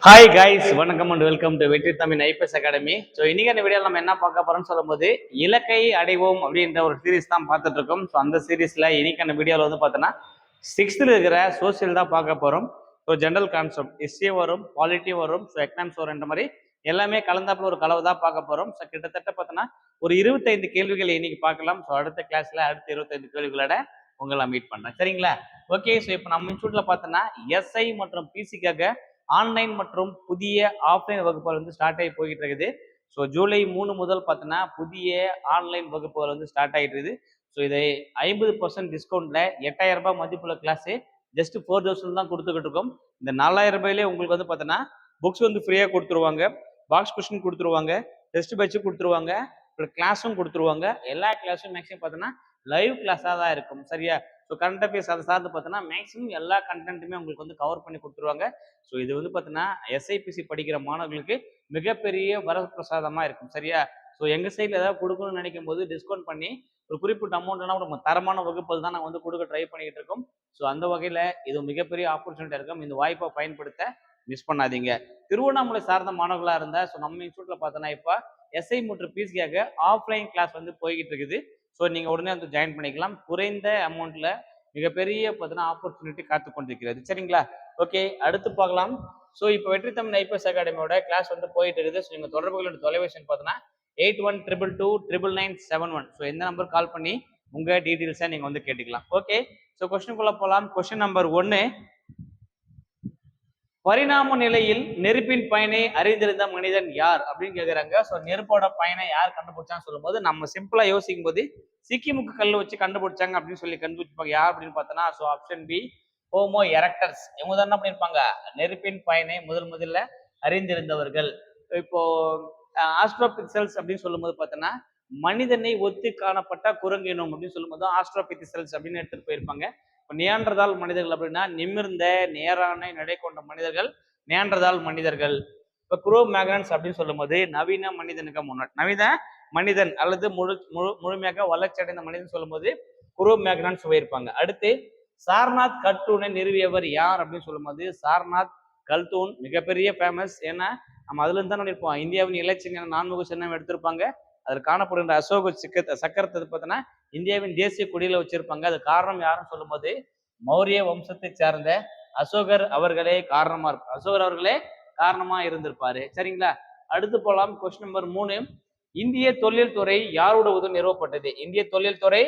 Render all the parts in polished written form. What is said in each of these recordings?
Hi guys, வணக்கம் and welcome to வெற்றி Tamil IPS academy. So இன்னைக்கு அந்த வீடியோவில் நம்ம என்ன பார்க்க போறோம்னு சொல்லும்போது இலக்கை அடைவோம் அப்படின்ற ஒரு சீரீஸ் தான் பார்த்துட்டு இருக்கோம். ஸோ அந்த சீரீஸ்ல இன்னைக்கான வீடியோவில் வந்து பார்த்தோன்னா சிக்ஸ்த்தில் இருக்கிற சோசியல் தான் பார்க்க போறோம். ஸோ ஜென்ரல் கான்செப்ட் ஹிஸ்ட்ரி வரும், பாலிட்டி வரும், ஸோ எக்கனாமிக்ஸ் வரும்ன்ற மாதிரி எல்லாமே கலந்தாப்புல ஒரு கலவை தான் பார்க்க போறோம். ஸோ கிட்டத்தட்ட பார்த்தோன்னா ஒரு 25 கேள்விகள் இன்னைக்கு பார்க்கலாம். ஸோ அடுத்த கிளாஸ்ல அடுத்த 25 கேள்விகளோட உங்களை மீட் பண்றேன், சரிங்களா? ஓகே, ஸோ இப்போ நம்ம இன்ஸ்டியூட்ல பார்த்தோன்னா எஸ்ஐ மற்றும் பிசிக்காக ஆன்லைன் மற்றும் புதிய ஆஃப்லைன் வகுப்புகள் வந்து ஸ்டார்ட் ஆகி போய்கிட்டு இருக்குது. ஸோ ஜூலை 3 முதல் பார்த்தீங்கன்னா புதிய ஆன்லைன் வகுப்புகள் வந்து ஸ்டார்ட் ஆகிட்டு இருக்குது. ஸோ இதை 50% டிஸ்கவுண்ட்ல 8000 ரூபாய் மதிப்புள்ள கிளாஸ் ஜஸ்ட் 4000 தான் கொடுத்துக்கிட்டு இருக்கோம். இந்த 4000 ரூபாயிலே உங்களுக்கு வந்து பார்த்தீங்கன்னா புக்ஸ் வந்து ஃப்ரீயாக கொடுத்துருவாங்க, பாக்ஸ் கொஸ்டின் கொடுத்துருவாங்க, டெஸ்ட் பேட்ச் கொடுத்துருவாங்க, கிளாஸும் கொடுத்துருவாங்க. எல்லா கிளாஸும் மேக்ஸிமம் பார்த்தீங்கன்னா லைவ் கிளாஸாக தான் இருக்கும், சரியா? ஸோ கரண்ட் அஃபேர்ஸ் அதை சார்ந்து பார்த்தோன்னா மேக்ஸிமம் எல்லா கண்டென்ட்டுமே உங்களுக்கு வந்து கவர் பண்ணி கொடுத்துருவாங்க. ஸோ இது வந்து பார்த்தீங்கன்னா எஸ்ஐபிசி படிக்கிற மாணவர்களுக்கு மிகப்பெரிய வரப்பிரசாதமாக இருக்கும், சரியா? ஸோ எங்கள் சைடில் ஏதாவது கொடுக்கணும்னு நினைக்கும் போது டிஸ்கவுண்ட் பண்ணி ஒரு குறிப்பிட்ட அமௌண்ட்னா நம்ம தரமான வகுப்புகள் தான் நாங்கள் வந்து கொடுக்க ட்ரை பண்ணிக்கிட்டு இருக்கோம். ஸோ அந்த வகையில் இது மிகப்பெரிய ஆப்பர்ச்சுனிட்டியாக இருக்கும். இந்த வாய்ப்பை பயன்படுத்த மிஸ் பண்ணாதீங்க. திருவண்ணாமலை சார்ந்த மாணவர்களாக இருந்தால் ஸோ நம்ம இன்ஸ்டியூட்டில் பார்த்தோன்னா இப்போ எஸ்ஐ மற்றும் பிசிக்காக ஆஃப்லைன் கிளாஸ் வந்து போய்கிட்டு இருக்குது. ஸோ நீங்கள் உடனே வந்து ஜாயின் பண்ணிக்கலாம். குறைந்த அமௌண்ட்டில் மிகப்பெரிய பார்த்தீங்கன்னா ஆப்பர்ச்சுனிட்டி காத்து கொண்டிருக்கிறது, சரிங்களா? ஓகே, அடுத்து பார்க்கலாம். ஸோ இப்போ வெற்றி தமிழ் ஐபிஎஸ் அகாடமியோட கிளாஸ் வந்து போயிட்டு இருக்குது. ஸோ நீங்கள் தொடர்புகளோட தொலைபேசி பார்த்தோன்னா 81222971. ஸோ எந்த நம்பர் கால் பண்ணி உங்கள் டீட்டெயில்ஸை நீங்கள் வந்து கேட்டுக்கலாம். ஓகே, ஸோ கொஸ்டினுக்குள்ளே போகலாம். கொஸ்டின் நம்பர் 1, பரிணாம நிலையில் நெருப்பின் பயனை அறிந்திருந்த மனிதன் யார் அப்படின்னு கேட்குறாங்க. ஸோ நெருப்போட பயனை யார் கண்டுபிடிச்சான்னு சொல்லும்போது நம்ம சிம்பிளா யோசிக்கும் போது சிக்கிமுக்கு கல் வச்சு கண்டுபிடிச்ாங்க அப்படின்னு சொல்லி கண்டுபிடிப்பாங்க. யார் அப்படின்னு பார்த்தோன்னா so option B, homo erectus. இவங்க தான் என்ன பண்ணியிருப்பாங்க, நெருப்பின் பயனை முதல்ல அறிந்திருந்தவர்கள். இப்போ ஆஸ்ட்ரோபித்தல்ஸ் அப்படின்னு சொல்லும்போது பார்த்தோன்னா மனிதனை ஒத்து காணப்பட்ட குரங்கு இனம் அப்படின்னு சொல்லும்போது ஆஸ்ட்ரோபித்தல்ஸ் அப்படின்னு எடுத்துட்டு போயிருப்பாங்க. இப்போ நியாண்டர்தால் மனிதர்கள் அப்படின்னா நிமிர்ந்த நேரான நடை கொண்ட மனிதர்கள் நியாண்டர்தால் மனிதர்கள். இப்போ குரோ மேக்னன்ஸ் அப்படின்னு சொல்லும்போது நவீன மனிதனுக்கு முன்னாடி நவீன மனிதன் அல்லது முழுமையாக வளர்ச்சி அடைந்த மனிதன் சொல்லும்போது குரோ மேக்னன்ஸ் போயிருப்பாங்க. அடுத்து சார்நாத் கல்தூனை நிறுவியவர் யார் அப்படின்னு சொல்லும்போது சார்நாத் கல்தூன் மிகப்பெரிய ஃபேமஸ். ஏன்னா நம்ம அதுல இருந்து தான் நினைப்போம். இந்தியாவின் இலச்சின் 4 சின்னம் எடுத்திருப்பாங்க. அதில் காணப்படுகின்ற அசோக சக்கரத்தை பார்த்தோன்னா இந்தியாவின் தேசிய கொடியில வச்சிருப்பாங்க. அது காரணம் யாருன்னு சொல்லும்போது மௌரிய வம்சத்தை சேர்ந்த அசோகர் அவர்களே காரணமா இருப்பார். அசோகர் அவர்களே காரணமா இருந்திருப்பாரு, சரிங்களா? அடுத்து போலாம். கொஸ்டின் நம்பர் 3, இந்திய தொழில் துறை யாரோட உதவி நிறுவப்பட்டது? இந்திய தொழில் துறை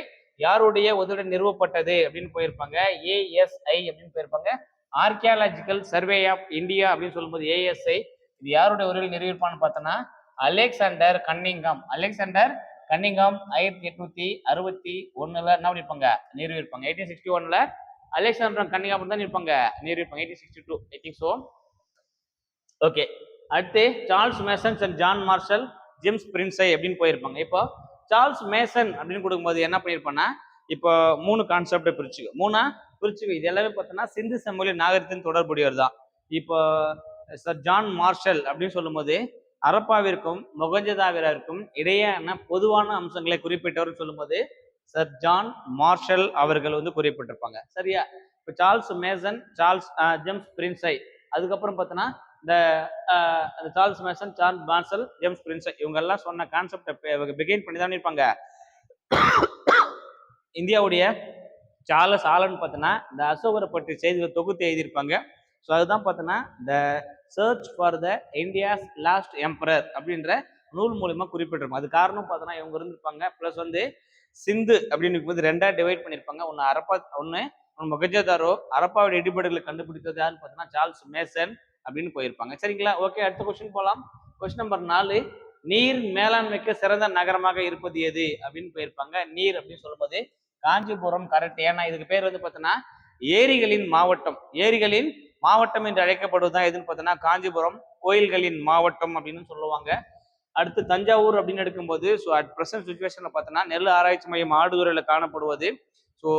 யாருடைய உதவியுடன் நிறுவப்பட்டது அப்படின்னு போயிருப்பாங்க. ஏஎஸ்ஐ அப்படின்னு போயிருப்பாங்க. ஆர்கியாலஜிக்கல் சர்வே ஆஃப் இந்தியா அப்படின்னு சொல்லும்போது ஏஎஸ்ஐ. இது யாருடைய உதவியில் நிறுவிப்பான்னு பார்த்தோன்னா அலெக்சாண்டர் கன்னிங்காம். அலெக்சாண்டர் கன்னிங்காம் 1861 என்ன பண்ணிருப்பாங்க, நிறுவிருப்பாங்க. 1861 அலெக்சாண்டர் கன்னிங்காம் தான் இருப்பாங்க, நிறுவிருப்பாங்க. 1862 ஐ திங்க் சோ. ஓகே, அடுத்து Charles Mason and John Marshall James பிரின்ஸை அப்படின்னு போயிருப்பாங்க. இப்போ சார்ல்ஸ் மேசன் அப்படின்னு கொடுக்கும்போது என்ன பண்ணியிருப்பாங்கன்னா இப்போ 3 கான்செப்டை பிரிச்சுக்கு இது எல்லாமே பார்த்தோன்னா சிந்து சமவெளி நாகரிகத்தின் தொடர்புடையவர் தான். இப்போ சார் ஜான் மார்ஷல் அப்படின்னு சொல்லும்போது அரப்பாவிற்கும் மொகஞ்சதாவிற்கும் இடையேயான பொதுவான அம்சங்களை குறிப்பிட்டவர் சொல்லும்போது சர் ஜான் மார்ஷல் அவர்கள் வந்து குறிப்பிட்டிருப்பாங்க, சரியா? இப்போ சார்ல்ஸ் மேசன், சார்ல்ஸ் ஜேம்ஸ் பிரின்ஸை, அதுக்கப்புறம் பார்த்தோன்னா இந்த Charles Mason, John Marshall, James பிரின்ஸை இவங்க எல்லாம் சொன்ன கான்செப்டை பிகின் பண்ணி தான் இருப்பாங்க. இந்தியாவுடைய சார்லஸ் ஆலன் பார்த்தோன்னா இந்த அசோகரை பற்றி செய்திகளை தொகுத்து எழுதியிருப்பாங்க. ஸோ அதுதான் பார்த்தோன்னா the church for the India's last emperor அப்படின்ற நூல் மூலியமா குறிப்பிட்டிருப்பாங்க. அது காரணம் பார்த்தோன்னா இவங்க இருந்திருப்பாங்க. ப்ளஸ் வந்து சிந்து அப்படின்னு போது 2ஆ டிவைட் பண்ணியிருப்பாங்க. ஒன்று மொகஞ்சதாரோ அரப்பாவுடைய இடிபாடுகளை கண்டுபிடித்தது யாருன்னு பார்த்தோன்னா சார்ல்ஸ் மேசன் அப்படின்னு போயிருப்பாங்க, சரிங்களா? ஓகே, அடுத்த கொஸ்டின் போகலாம். கொஸ்டின் நம்பர் 4, நீர் மேலாண்மைக்கு சிறந்த நகரமாக இருப்பது எது அப்படின்னு போயிருப்பாங்க. நீர் அப்படின்னு சொல்லும்போது காஞ்சிபுரம் கரெக்ட். ஏன்னா இதுக்கு பேர் வந்து பார்த்தோன்னா ஏரிகளின் மாவட்டம் என்று அழைக்கப்படுவதுதான் எதுன்னு பார்த்தோன்னா காஞ்சிபுரம், கோயில்களின் மாவட்டம் அப்படின்னு சொல்லுவாங்க. அடுத்து தஞ்சாவூர் அப்படின்னு எடுக்கும்போது ஸோ அட் ப்ரெசன்ட் சுச்சுவேஷன்ல பார்த்தோன்னா நெல் ஆராய்ச்சி மையம் ஆடுதுறையில் காணப்படுவது. ஸோ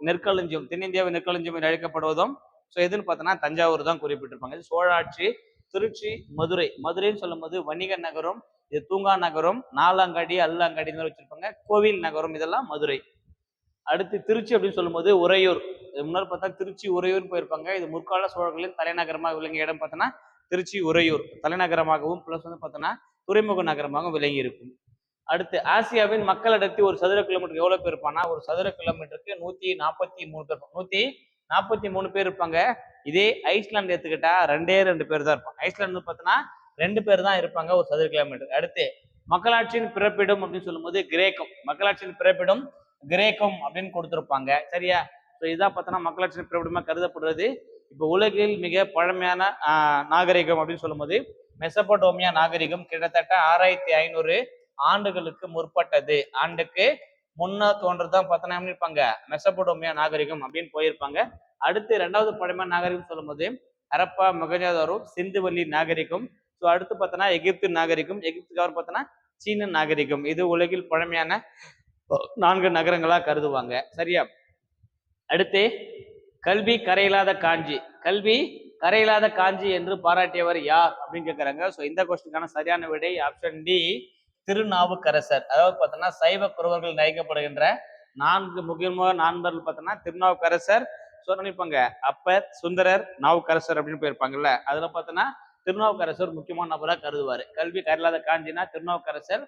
நெற்களஞ்சியம், தென்னிந்தியாவின் நெற்களஞ்சியம் என்று அழைக்கப்படுவதும் ஸோ எதுன்னு பார்த்தோன்னா தஞ்சாவூர் தான் குறிப்பிட்டிருப்பாங்க. இது சோழாட்சி. திருச்சி, மதுரைன்னு சொல்லும் போது வணிக நகரம், இது தூங்கா நகரம், நாலாங்காடி, அல்லாங்காடி இந்த மாதிரி வச்சிருப்பாங்க. கோவில் நகரம் இதெல்லாம் மதுரை. அடுத்து திருச்சி அப்படின்னு சொல்லும்போது உறையூர். முன்னாடி பார்த்தா திருச்சி உறையூர் போயிருப்பாங்க. இது முற்கால சோழர்களின் தலைநகரமாக விளங்கிய இடம் பார்த்தோன்னா திருச்சி உறையூர் தலைநகரமாகவும் பிளஸ் வந்து பார்த்தோன்னா துறைமுக நகரமாகவும் விளங்கி இருக்கும். அடுத்து ஆசியாவின் மக்கள் அடர்த்தி ஒரு சதுர கிலோமீட்டருக்கு எவ்வளவு பேர் இருப்பான்னா ஒரு சதுர கிலோமீட்டருக்கு 143 பேர் 143 பேர் இருப்பாங்க. இதே ஐஸ்லாந்து எடுத்துக்கிட்டா 2 பேர் தான் இருப்பாங்க. ஐஸ்லாந்து பார்த்தோன்னா 2 பேர் தான் இருப்பாங்க ஒரு சதுர கிலோமீட்டர். அடுத்து மக்களாட்சியின் பிறப்பிடம் அப்படின்னு சொல்லும்போது கிரேக்கம். மக்களாட்சியின் பிறப்பிடம் கிரேக்கம் அப்படின்னு கொடுத்துருப்பாங்க. சரியா? ஸோ இதான் பார்த்தோன்னா மக்களாட்சியின் பிறப்பிடமா கருதப்படுறது. இப்போ உலகில் மிக பழமையான நாகரிகம் அப்படின்னு சொல்லும்போது மெசபடோமியா நாகரிகம் கிட்டத்தட்ட 6500 ஆண்டுகளுக்கு முற்பட்டது. ஆண்டுக்கு முன்ன தோன்றதுதான் பார்த்தோன்னா இருப்பாங்க மெசபடோமியா நாகரிகம் அப்படின்னு போயிருப்பாங்க. அடுத்து 2வது பழமையான நாகரிகம் சொல்லும்போது ஹரப்பா மொஹஞ்சதாரோ சிந்துவெளி நாகரிகம். ஸோ அடுத்து பார்த்தோன்னா எகிப்து நாகரிகம். எகிப்துக்கு அப்புறம் பார்த்தோன்னா சீன நாகரிகம். இது உலகில் பழமையான 4 நகரங்களா கருதுவாங்க. சரியா? அடுத்து கல்வி கரையில்லாத காஞ்சி. கல்வி கரையில்லாத காஞ்சி என்று பாராட்டியவர் யார் அப்படின்னு கேட்கிறாங்க. ஸோ இந்த கொஸ்டினுக்கான சரியான விடை ஆப்ஷன் டி திருநாவுக்கரசர். அதாவது பார்த்தோன்னா சைவ குறவர்கள் நயிக்கப்படுகின்ற 4 முக்கியமான நண்பர்கள் பார்த்தோன்னா திருநாவுக்கரசர், நினைப்பாங்க அப்பர், சுந்தரர், நாவுக்கரசர் அப்படின்னு போயிருப்பாங்கல்ல. அதுல பார்த்தோன்னா திருநாவுக்கரசர் முக்கியமான நபராக கருதுவார். கல்வி கரையில்லாத காஞ்சினா திருநாவுக்கரசர்.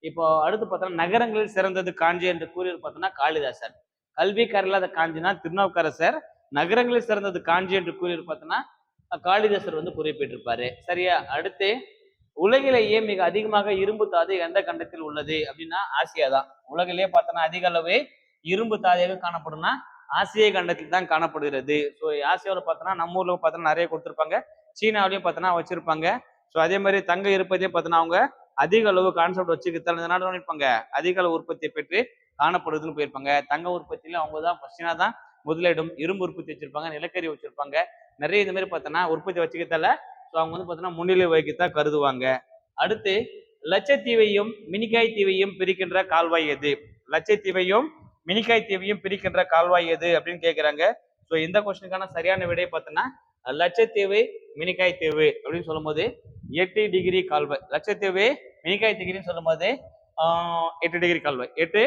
இப்போ அடுத்து பார்த்தோன்னா நகரங்களில் சிறந்தது காஞ்சி என்று கூறியது பார்த்தோன்னா காளிதாசர். கல்வி கரையில்லாத காஞ்சினா திருநாவுக்கரசர், நகரங்களில் சிறந்தது காஞ்சி என்று கூறியது பார்த்தோன்னா காளிதாசர் வந்து குறிப்பிட்டிருப்பாரு. சரியா? அடுத்து உலகிலேயே மிக அதிகமாக இரும்பு தாது எந்த கண்டத்தில் உள்ளது அப்படின்னா ஆசியா தான். உலகிலேயே பார்த்தோன்னா அதிக அளவு இரும்பு தாதையாக காணப்படும்னா ஆசிய கண்டத்தில் தான் காணப்படுகிறது. ஸோ ஆசியாவில் பார்த்தோன்னா நம்ம ஊர்ல பார்த்தோன்னா நிறைய கொடுத்துருப்பாங்க. சீனாவிலையும் பார்த்தோன்னா வச்சிருப்பாங்க. ஸோ அதே மாதிரி தங்க இருப்பதே பார்த்தோன்னா அவங்க அதிக அளவு கான்செப்ட் வச்சுக்கிட்டால் இந்த நாடு நினைப்பாங்க அதிக அளவு உற்பத்தியை பெற்று காணப்படுதுன்னு போயிருப்பாங்க. தங்க உற்பத்தியில அவங்க தான் ஃபர்ஸ்டினா தான் முதலிடம். இரும்பு உற்பத்தி வச்சிருப்பாங்க, நிலக்கரி வச்சிருப்பாங்க, நிறைய இந்த மாதிரி பார்த்தோன்னா உற்பத்தி வச்சுக்கிட்டால ஸோ அவங்க வந்து பார்த்தோன்னா முன்னிலை வகிக்கத்தான் கருதுவாங்க. அடுத்து லட்சத்தீவையும் மினிக்காய் தீவையும் பிரிக்கின்ற கால்வாய் எது? லட்சத்தீவையும் மினிக்காய் தீவையும் பிரிக்கின்ற கால்வாய் எது அப்படின்னு கேட்கிறாங்க. ஸோ இந்த கொஸ்டினுக்கான சரியான விடை பார்த்தோன்னா லட்சத்தீவு மினிக்காய் தீவு அப்படின்னு சொல்லும்போது 8 டிகிரி கால்வாய். லட்சத்தீவு மினிக்காய் தீவுன்னு சொல்லும்போது 8 டிகிரி கால்வாய். 8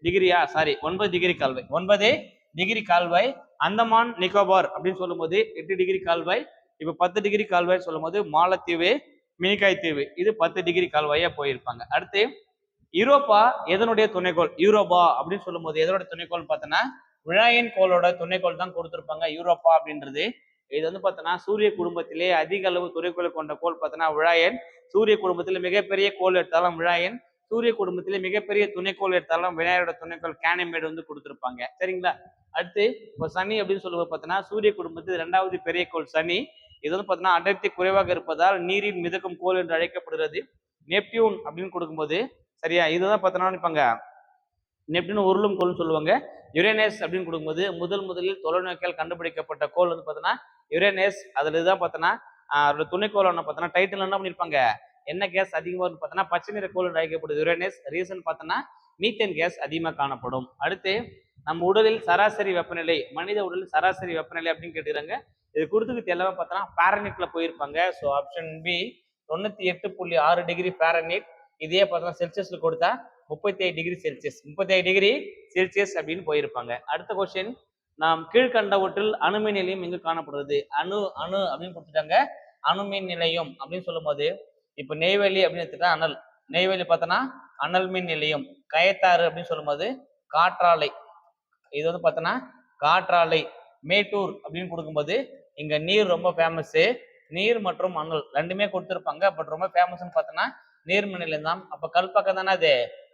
டிகிரியா? சாரி 9 டிகிரி கால்வாய். 9 டிகிரி கால்வாய். அந்தமான் நிக்கோபார் அப்படின்னு சொல்லும்போது 8 டிகிரி கால்வாய். இப்ப 10 டிகிரி கால்வாய் சொல்லும் போது மாலத்தீவு மினிக்காய் தீவு இது 10 டிகிரி கால்வாயா போயிருப்பாங்க. அடுத்து யூரோப்பா எதனுடைய துணைக்கோள்? யூரோப்பா அப்படின்னு சொல்லும் போது எதனுடைய துணைக்கோள் பார்த்தோன்னா விழாயின் கோளோட துணைக்கோள் தான் கொடுத்துருப்பாங்க யூரோப்பா அப்படின்றது. இது வந்து பார்த்தோன்னா சூரிய குடும்பத்திலே அதிக அளவு துணைக்கோளை கொண்ட கோள் பார்த்தோன்னா விழாயன். சூரிய குடும்பத்தில் மிகப்பெரிய கோள் எடுத்தாலும் விழாயன், சூரிய குடும்பத்திலே மிகப்பெரிய துணைக்கோள் எடுத்தாலும் விநாயகரோட துணைக்கோள் கேனமேடு வந்து கொடுத்துருப்பாங்க. சரிங்களா? அடுத்து இப்போ சனி அப்படின்னு சொல்லும்போது பார்த்தோன்னா சூரிய குடும்பத்தில் 2வது பெரிய கோள் சனி. இது வந்து பார்த்தோன்னா அடர்த்தி குறைவாக இருப்பதால் நீரில் மிதக்கும் கோள் என்று அழைக்கப்படுகிறது. நெப்டியூன் அப்படின்னு கொடுக்கும்போது சரியா இதுதான் பார்த்தோன்னா நினைப்பாங்க நெப்டியூன் உருளும் கோள்னு சொல்லுவாங்க. யுரேனஸ் அப்படின்னு கொடுக்கும்போது முதலில் தொலைநோக்கியால் கண்டுபிடிக்கப்பட்ட கோள் வந்து பார்த்தோன்னா யுரேனஸ். அதுல இதுதான் பார்த்தோன்னா அவரோட துணைக்கோள் பார்த்தோன்னா டைட்டில் என்ன பண்ணியிருப்பாங்க என்ன கேஸ் அதிகமாக பார்த்தோன்னா பச்சை நிற கோள் என்று அழைக்கப்படுது யுரேனஸ். ரீசன் பார்த்தோன்னா மீத்தேன் கேஸ் அதிகமாக காணப்படும். அடுத்து நம்ம உடலில் சராசரி வெப்பநிலை, மனித உடலில் சராசரி வெப்பநிலை அப்படின்னு கேட்டுக்கிறாங்க. இது கொடுத்துக்கிட்டு எல்லாமே பார்த்தோன்னா ஃபாரன்ஹீட்ல போயிருப்பாங்க. So option B 98.6 degree Fahrenheit. இதே பார்த்தோன்னா செல்சியஸ்ல கொடுத்தா 38 டிகிரி செல்சியஸ் 38 டிகிரி செல்சியஸ் அப்படின்னு போயிருப்பாங்க. அடுத்த கொஸ்டின் நாம் கீழ்கண்டவற்றில் அணுமின் நிலையம் எங்கு காணப்படுறது? அணு அணு அப்படின்னு கொடுத்துட்டாங்க. அணுமின் நிலையம் அப்படின்னு சொல்லும் போது இப்ப நெய்வேலி அப்படின்னு எடுத்துட்டா அனல். நெய்வேலி பார்த்தோன்னா அனல் மின் நிலையம். கயத்தாறு அப்படின்னு சொல்லும் போது காற்றாலை. இது வந்து பார்த்தோன்னா காற்றாலை. மேட்டூர் அப்படின்னு கொடுக்கும்போது இங்க நீர் ரொம்ப ஃபேமஸ். நீர் மற்றும் அனல் ரெண்டுமே கொடுத்துருப்பாங்க. பட் ரொம்ப ஃபேமஸ்ன்னு பார்த்தோன்னா நீர்மின் நிலையம் தான். அப்ப கல்பாக்கம் தானே அது